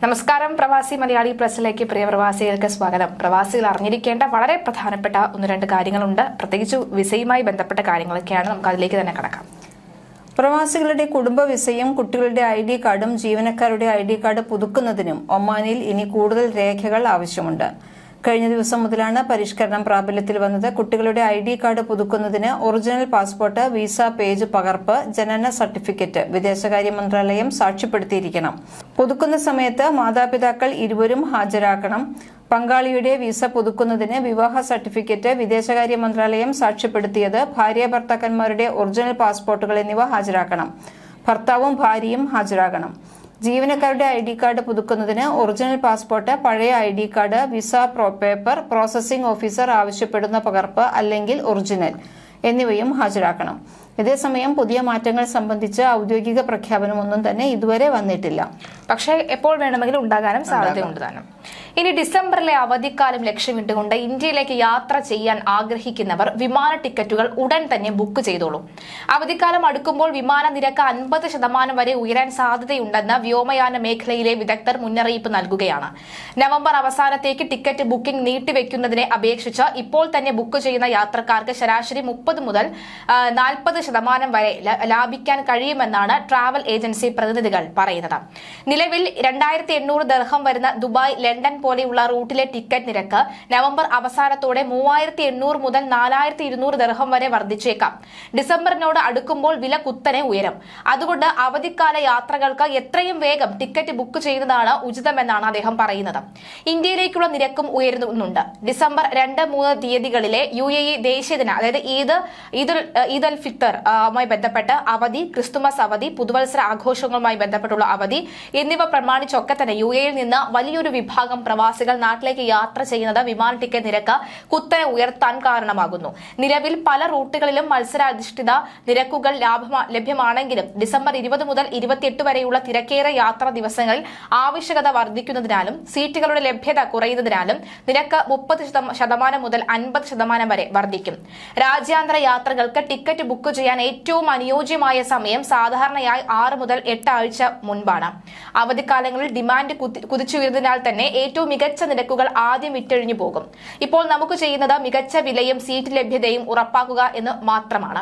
നമസ്കാരം. പ്രവാസി മലയാളി പ്രസിലേക്ക് പ്രിയ പ്രവാസികൾക്ക് സ്വാഗതം. പ്രവാസികൾ അറിഞ്ഞിരിക്കേണ്ട വളരെ പ്രധാനപ്പെട്ട ഒന്ന് രണ്ട് കാര്യങ്ങളുണ്ട്. പ്രത്യേകിച്ച് വിസയുമായി ബന്ധപ്പെട്ട കാര്യങ്ങളൊക്കെയാണ്. നമുക്ക് അതിലേക്ക് തന്നെ കടക്കാം. പ്രവാസികളുടെ കുടുംബ വിസയും കുട്ടികളുടെ ID കാർഡും ജീവനക്കാരുടെ ID കാർഡ് പുതുക്കുന്നതിനും ഒമാനിൽ ഇനി കൂടുതൽ രേഖകൾ ആവശ്യമുണ്ട്. കഴിഞ്ഞ ദിവസം മുതലാണ് പരിഷ്കരണം പ്രാബല്യത്തിൽ വന്നത്. കുട്ടികളുടെ ID കാർഡ് പുതുക്കുന്നതിന് ഒറിജിനൽ പാസ്പോർട്ട്, വിസ പേജ് പകർപ്പ്, ജനന സർട്ടിഫിക്കറ്റ് വിദേശകാര്യ മന്ത്രാലയം സാക്ഷ്യപ്പെടുത്തിയിരിക്കണം. പുതുക്കുന്ന സമയത്ത് മാതാപിതാക്കൾ ഇരുവരും ഹാജരാക്കണം. പങ്കാളിയുടെ വിസ പുതുക്കുന്നതിന് വിവാഹ സർട്ടിഫിക്കറ്റ്, വിദേശകാര്യ മന്ത്രാലയം സാക്ഷ്യപ്പെടുത്തിയത്, ഭാര്യ ഭർത്താക്കന്മാരുടെ ഒറിജിനൽ പാസ്പോർട്ടുകൾ എന്നിവ ഹാജരാക്കണം. ഭർത്താവും ഭാര്യയും ഹാജരാകണം. ജീവനക്കാരുടെ ID കാർഡ് പുതുക്കുന്നതിന് ഒറിജിനൽ പാസ്പോർട്ട്, പഴയ ID card, visa paper, processing officer ആവശ്യപ്പെടുന്ന പകർപ്പ് അല്ലെങ്കിൽ ഒറിജിനൽ എന്നിവയും ഹാജരാക്കണം. ഇതേസമയം പുതിയ മാറ്റങ്ങൾ സംബന്ധിച്ച് ഔദ്യോഗിക പ്രഖ്യാപനമൊന്നും തന്നെ ഇതുവരെ വന്നിട്ടില്ല. പക്ഷേ എപ്പോൾ വേണമെങ്കിലും ഉണ്ടാകാനും സാധ്യതയുണ്ട് താനും. ഇനി ഡിസംബറിലെ അവധിക്കാലം ലക്ഷ്യമിട്ടുകൊണ്ട് ഇന്ത്യയിലേക്ക് യാത്ര ചെയ്യാൻ ആഗ്രഹിക്കുന്നവർ വിമാന ടിക്കറ്റുകൾ ഉടൻ തന്നെ ബുക്ക് ചെയ്തോളൂ. അവധിക്കാലം അടുക്കുമ്പോൾ വിമാന നിരക്ക് 50% വരെ ഉയരാൻ സാധ്യതയുണ്ടെന്ന് വ്യോമയാന മേഖലയിലെ വിദഗ്ധർ മുന്നറിയിപ്പ് നൽകുകയാണ്. നവംബർ അവസാനത്തേക്ക് ടിക്കറ്റ് ബുക്കിംഗ് നീട്ടിവെക്കുന്നതിനെ അപേക്ഷിച്ച് ഇപ്പോൾ തന്നെ ബുക്ക് ചെയ്യുന്ന യാത്രക്കാർക്ക് ശരാശരി 30 മുതൽ 40% വരെ ലാഭിക്കാൻ കഴിയുമെന്നാണ് ട്രാവൽ ഏജൻസി പ്രതിനിധികൾ പറയുന്നത്. നിലവിൽ 2800 ദിർഹം വരുന്ന ദുബായ്, ലണ്ടൻ പോലെയുള്ള റൂട്ടിലെ ടിക്കറ്റ് നിരക്ക് നവംബർ അവസാനത്തോടെ 3800 മുതൽ 4200 ദിർഹം വരെ വർദ്ധിച്ചേക്കാം. ഡിസംബറിനോട് അടുക്കുമ്പോൾ വില കുത്തനെ ഉയരും. അതുകൊണ്ട് അവധിക്കാല യാത്രകൾക്ക് എത്രയും വേഗം ടിക്കറ്റ് ബുക്ക് ചെയ്യുന്നതാണ് ഉചിതമെന്നാണ് അദ്ദേഹം പറയുന്നത്. ഇന്ത്യയിലേക്കുള്ള നിരക്കും ഉയരുന്നുണ്ട്. ഡിസംബർ 2-3 തീയതികളിലെ UAE ദേശീയദിന, അതായത് ഈദ് അൽ ഫിത്തർ മായി ബന്ധപ്പെട്ട് അവധി, ക്രിസ്തുമസ് അവധി, പുതുവത്സര ആഘോഷങ്ങളുമായി ബന്ധപ്പെട്ടുള്ള അവധി എന്നിവ പ്രമാണിച്ചൊക്കെ തന്നെ UAEയിൽ നിന്ന് വലിയൊരു വിഭാഗം പ്രവാസികൾ നാട്ടിലേക്ക് യാത്ര ചെയ്യുന്നത് വിമാന ടിക്കറ്റ് നിരക്ക് കുത്തനെ ഉയർത്താൻ കാരണമാകുന്നു. നിലവിൽ പല റൂട്ടുകളിലും മത്സരാധിഷ്ഠിത നിരക്കുകൾ ലഭ്യമാണെങ്കിലും ഡിസംബർ 20 മുതൽ 28 വരെയുള്ള തിരക്കേറെ യാത്രാ ദിവസങ്ങളിൽ ആവശ്യകത വർദ്ധിക്കുന്നതിനാലും സീറ്റുകളുടെ ലഭ്യത കുറയുന്നതിനാലും നിരക്ക് 30% മുതൽ 50% വരെ വർദ്ധിക്കും. രാജ്യാന്തര യാത്രകൾക്ക് ടിക്കറ്റ് ബുക്ക് ചെയ്യാൻ ഏറ്റവും അനുയോജ്യമായ സമയം സാധാരണയായി 6 മുതൽ 8 ആഴ്ച മുൻപാണ്. അവധിക്കാലങ്ങളിൽ ഡിമാൻഡ് കുതിച്ചുയർന്നതിനാൽ തന്നെ ഏറ്റവും മികച്ച നിരക്കുകൾ ആദ്യം വിറ്റഴിഞ്ഞു പോകും. ഇപ്പോൾ നമുക്ക് ചെയ്യുന്നത് മികച്ച വിലയും സീറ്റ് ലഭ്യതയും ഉറപ്പാക്കുക എന്ന് മാത്രമാണ്.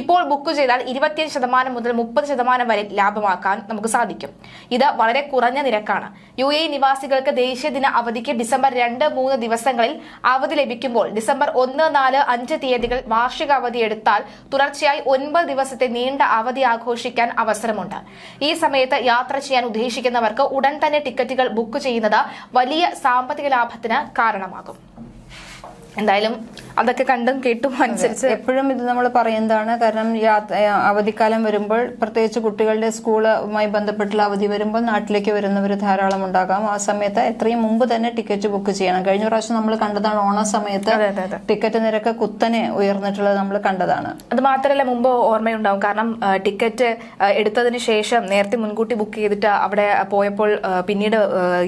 ഇപ്പോൾ ബുക്ക് ചെയ്താൽ 25% മുതൽ 30% വരെ ലാഭമാക്കാൻ നമുക്ക് സാധിക്കും. ഇത് വളരെ കുറഞ്ഞ നിരക്കാണ്. UAE നിവാസികൾക്ക് ദേശീയ ദിന അവധിക്ക് ഡിസംബർ 2-3 ദിവസങ്ങളിൽ അവധി ലഭിക്കുമ്പോൾ ഡിസംബർ 1, 4, 5 തീയതികൾ വാർഷിക അവധി എടുത്താൽ തുടർച്ചയായി 9 ദിവസത്തെ നീണ്ട അവധി ആഘോഷിക്കാൻ അവസരമുണ്ട്. ഈ സമയത്ത് യാത്ര ചെയ്യാൻ ഉദ്ദേശിക്കുന്നവർക്ക് ഉടൻ തന്നെ ടിക്കറ്റുകൾ ബുക്ക് ചെയ്യുന്നത് വലിയ സാമ്പത്തിക ലാഭത്തിന് കാരണമാകും. എന്തായാലും അതൊക്കെ കണ്ടും കേട്ടും അനുസരിച്ച് എപ്പോഴും ഇത് നമ്മൾ പറയുന്നതാണ്. കാരണം അവധിക്കാലം വരുമ്പോൾ, പ്രത്യേകിച്ച് കുട്ടികളുടെ സ്കൂളുമായി ബന്ധപ്പെട്ടുള്ള അവധി വരുമ്പോൾ നാട്ടിലേക്ക് വരുന്നവർ ധാരാളം ഉണ്ടാകാം. ആ സമയത്ത് എത്രയും മുമ്പ് തന്നെ ടിക്കറ്റ് ബുക്ക് ചെയ്യണം. കഴിഞ്ഞ പ്രാവശ്യം നമ്മൾ കണ്ടതാണ്, ഓണ സമയത്ത് ടിക്കറ്റ് നിരക്ക് കുത്തനെ ഉയർന്നിട്ടുള്ളത് നമ്മൾ കണ്ടതാണ്. അത് മാത്രമല്ല, മുമ്പ് ഓർമ്മയുണ്ടാവും. കാരണം ടിക്കറ്റ് എടുത്തതിന് ശേഷം നേരത്തെ മുൻകൂട്ടി ബുക്ക് ചെയ്തിട്ട് അവിടെ പോയപ്പോൾ പിന്നീട്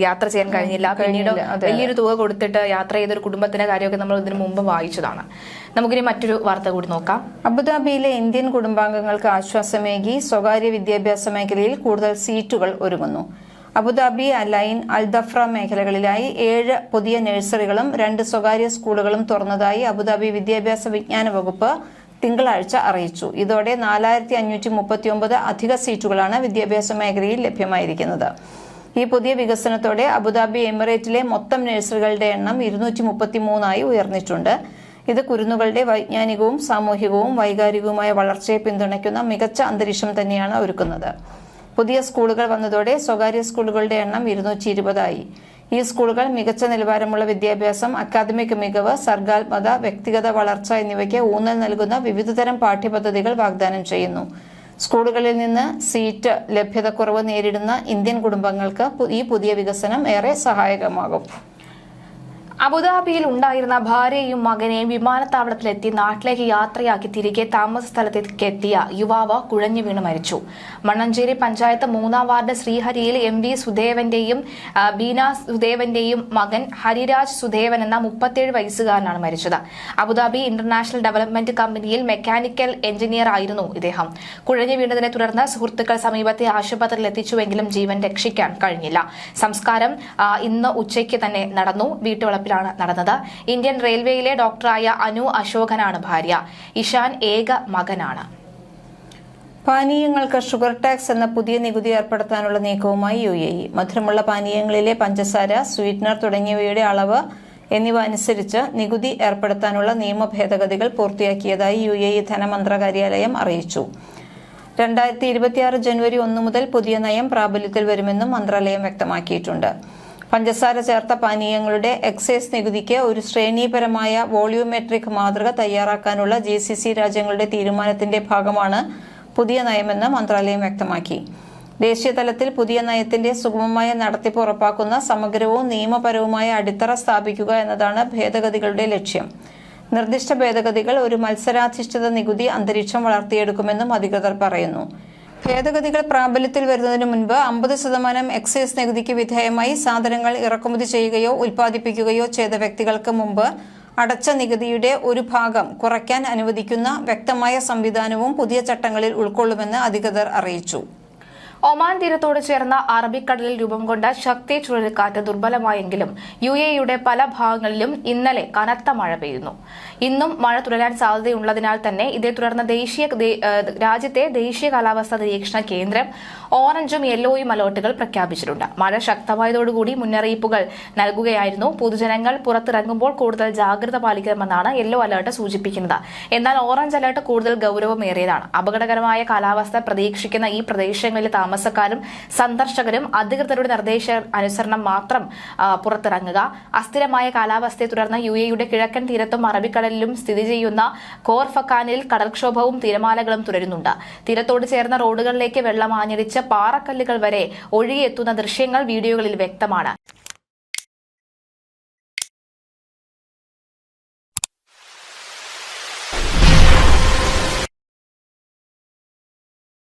യാത്ര ചെയ്യാൻ കഴിഞ്ഞില്ല. പിന്നീട് വലിയൊരു തുക കൊടുത്തിട്ട് യാത്ര ചെയ്തൊരു കുടുംബത്തിന്റെ കാര്യമൊക്കെ നമ്മൾ ഇതിനു മുമ്പ് വായിച്ചതാണ്. നമുക്കിനി മറ്റൊരു വാർത്ത കൂടി നോക്കാം. അബുദാബിയിലെ ഇന്ത്യൻ കുടുംബാംഗങ്ങൾക്ക് ആശ്വാസമേകി സ്വകാര്യ വിദ്യാഭ്യാസ മേഖലയിൽ കൂടുതൽ സീറ്റുകൾ ഒരുങ്ങുന്നു. അബുദാബി, അലൈൻ, അൽദഫ്ര മേഖലകളിലായി 7 പുതിയ നഴ്സറികളും 2 സ്വകാര്യ സ്കൂളുകളും തുറന്നതായി അബുദാബി വിദ്യാഭ്യാസ വിജ്ഞാന വകുപ്പ് തിങ്കളാഴ്ച അറിയിച്ചു. ഇതോടെ 4539 അധിക സീറ്റുകളാണ് വിദ്യാഭ്യാസ മേഖലയിൽ ലഭ്യമായിരിക്കുന്നത്. ഈ പുതിയ വികസനത്തോടെ അബുദാബി എമിറേറ്റിലെ മൊത്തം നഴ്സറികളുടെ എണ്ണം 233 ഉയർന്നിട്ടുണ്ട്. ഇത് കുരുന്നുകളുടെ വൈജ്ഞാനികവും സാമൂഹികവും വൈകാരികവുമായ വളർച്ചയെ പിന്തുണയ്ക്കുന്ന മികച്ച അന്തരീക്ഷം തന്നെയാണ് ഒരുക്കുന്നത്. പുതിയ സ്കൂളുകൾ വന്നതോടെ സ്വകാര്യ സ്കൂളുകളുടെ എണ്ണം 220 ഈ സ്കൂളുകൾ മികച്ച നിലവാരമുള്ള വിദ്യാഭ്യാസം, അക്കാദമിക് മികവ്, സർഗാത്മകത, വ്യക്തിഗത വളർച്ച എന്നിവയ്ക്ക് ഊന്നൽ നൽകുന്ന വിവിധതരം പാഠ്യപദ്ധതികൾ വാഗ്ദാനം ചെയ്യുന്നു. സ്കൂളുകളിൽ നിന്ന് സീറ്റ് ലഭ്യതക്കുറവ് നേരിടുന്ന ഇന്ത്യൻ കുടുംബങ്ങൾക്ക് ഈ പുതിയ വികസനം ഏറെ സഹായകമാകും. അബുദാബിയിൽ ഉണ്ടായിരുന്ന ഭാര്യയെയും മകനെയും വിമാനത്താവളത്തിലെത്തി നാട്ടിലേക്ക് യാത്രയാക്കി തിരികെ താമസ സ്ഥലത്തേക്ക് എത്തിയ യുവാവ് കുഴഞ്ഞു വീണ് മരിച്ചു. മണ്ണഞ്ചേരി പഞ്ചായത്ത് 3-ാം വാർഡ് ശ്രീഹരിയിൽ MV സുദേവന്റെയും ബീന സുദേവന്റെയും മകൻ ഹരിരാജ് സുദേവൻ എന്ന 37 വയസ്സുകാരനാണ് മരിച്ചത്. അബുദാബി ഇന്റർനാഷണൽ ഡെവലപ്മെന്റ് കമ്പനിയിൽ മെക്കാനിക്കൽ എഞ്ചിനീയർ ആയിരുന്നു ഇദ്ദേഹം. കുഴഞ്ഞു വീണതിനെ തുടർന്ന് സുഹൃത്തുക്കൾ സമീപത്തെ ആശുപത്രിയിൽ എത്തിച്ചുവെങ്കിലും ജീവൻ രക്ഷിക്കാൻ കഴിഞ്ഞില്ല. സംസ്കാരം ഇന്ന് ഉച്ചയ്ക്ക് തന്നെ നടന്നു. വീട്ടുവളപ്പിലാണ് നടന്നത്. ഇന്ത്യൻ റെയിൽവേയിലെ ഡോക്ടറായ അനു അശോകനാണ് ഭാര്യ. ഇഷാൻ ഏക മകനാണ്. പാനീയങ്ങൾക്ക് ഷുഗർ ടാക്സ് എന്ന പുതിയ നികുതി ഏർപ്പെടുത്താനുള്ള നീക്കവുമായി UAE. മധുരമുള്ള പാനീയങ്ങളിലെ പഞ്ചസാര, സ്വീറ്റ്നർ തുടങ്ങിയവയുടെ അളവ് എന്നിവ അനുസരിച്ച് നികുതി ഏർപ്പെടുത്താനുള്ള നിയമ ഭേദഗതികൾ പൂർത്തിയാക്കിയതായി UAE ധനമന്ത്രകാര്യാലയം അറിയിച്ചു. 2026 ജനുവരി 1 മുതൽ പുതിയ നയം പ്രാബല്യത്തിൽ വരുമെന്നും മന്ത്രാലയം വ്യക്തമാക്കിയിട്ടുണ്ട്. പഞ്ചസാര ചേർത്ത പാനീയങ്ങളുടെ എക്സൈസ് നികുതിക്ക് ഒരു ശ്രേണീപരമായ വോളിയോമെട്രിക് മാതൃക തയ്യാറാക്കാനുള്ള GCC രാജ്യങ്ങളുടെ തീരുമാനത്തിന്റെ ഭാഗമാണ് പുതിയ നയമെന്ന് മന്ത്രാലയം വ്യക്തമാക്കി. ദേശീയ തലത്തിൽ പുതിയ നയത്തിന്റെ സുഗമമായ നടത്തിപ്പ് ഉറപ്പാക്കുന്ന സമഗ്രവും നിയമപരവുമായ അടിത്തറ സ്ഥാപിക്കുക എന്നതാണ് ഭേദഗതികളുടെ ലക്ഷ്യം. നിർദ്ദിഷ്ട ഭേദഗതികൾ ഒരു മത്സരാധിഷ്ഠിത നികുതി അന്തരീക്ഷം വളർത്തിയെടുക്കുമെന്നും അധികൃതർ പറയുന്നു. ഭേദഗതികൾ പ്രാബല്യത്തിൽ വരുന്നതിന് മുൻപ് 50% എക്സൈസ് നികുതിക്ക് വിധേയമായി സാധനങ്ങൾ ഇറക്കുമതി ചെയ്യുകയോ ഉൽപ്പാദിപ്പിക്കുകയോ ചെയ്ത വ്യക്തികൾക്ക് മുമ്പ് അടച്ച നികുതിയുടെ ഒരു ഭാഗം കുറയ്ക്കാൻ അനുവദിക്കുന്ന വ്യക്തമായ സംവിധാനവും പുതിയ ചട്ടങ്ങളിൽ ഉൾക്കൊള്ളുമെന്ന് അധികൃതർ അറിയിച്ചു. ഒമാൻ തീരത്തോട് ചേർന്ന അറബിക്കടലിൽ രൂപം കൊണ്ട ശക്തി ചുഴലിക്കാറ്റ് ദുർബലമായെങ്കിലും UAEയുടെ പല ഭാഗങ്ങളിലും ഇന്നലെ കനത്ത മഴ പെയ്യുന്നു. ഇന്നും മഴ തുടരാൻ സാധ്യതയുള്ളതിനാൽ തന്നെ ഇതേ തുടർന്ന് രാജ്യത്തെ ദേശീയ കാലാവസ്ഥാ നിരീക്ഷണ കേന്ദ്രം ഓറഞ്ചും യെല്ലോയും അലർട്ടുകൾ പ്രഖ്യാപിച്ചിട്ടുണ്ട്. മഴ ശക്തമായതോടുകൂടി മുന്നറിയിപ്പുകൾ നൽകുകയായിരുന്നു. പൊതുജനങ്ങൾ പുറത്തിറങ്ങുമ്പോൾ കൂടുതൽ ജാഗ്രത പാലിക്കണമെന്നാണ് യെല്ലോ അലർട്ട് സൂചിപ്പിക്കുന്നത്. എന്നാൽ ഓറഞ്ച് അലർട്ട് കൂടുതൽ ഗൌരവമേറിയതാണ്. അപകടകരമായ കാലാവസ്ഥ പ്രതീക്ഷിക്കുന്ന ഈ പ്രദേശങ്ങളിലെ താമസക്കാരും സന്ദർശകരും അധികൃതരുടെ നിർദ്ദേശ അനുസരണം മാത്രം പുറത്തിറങ്ങുക. അസ്ഥിരമായ കാലാവസ്ഥയെ തുടർന്ന് UAEയുടെ കിഴക്കൻ തീരത്തും അറബിക്കടലിലും സ്ഥിതി ചെയ്യുന്ന കോർഫക്കാനിൽ കടൽക്ഷോഭവും തിരമാലകളും തുടരുന്നുണ്ട്. തീരത്തോട് ചേർന്ന റോഡുകളിലേക്ക് വെള്ളം ആഞ്ഞടിച്ച് പാറക്കല്ലുകൾ വരെ ഒഴുകിയെത്തുന്ന ദൃശ്യങ്ങൾ വീഡിയോകളിൽ വ്യക്തമാണ്.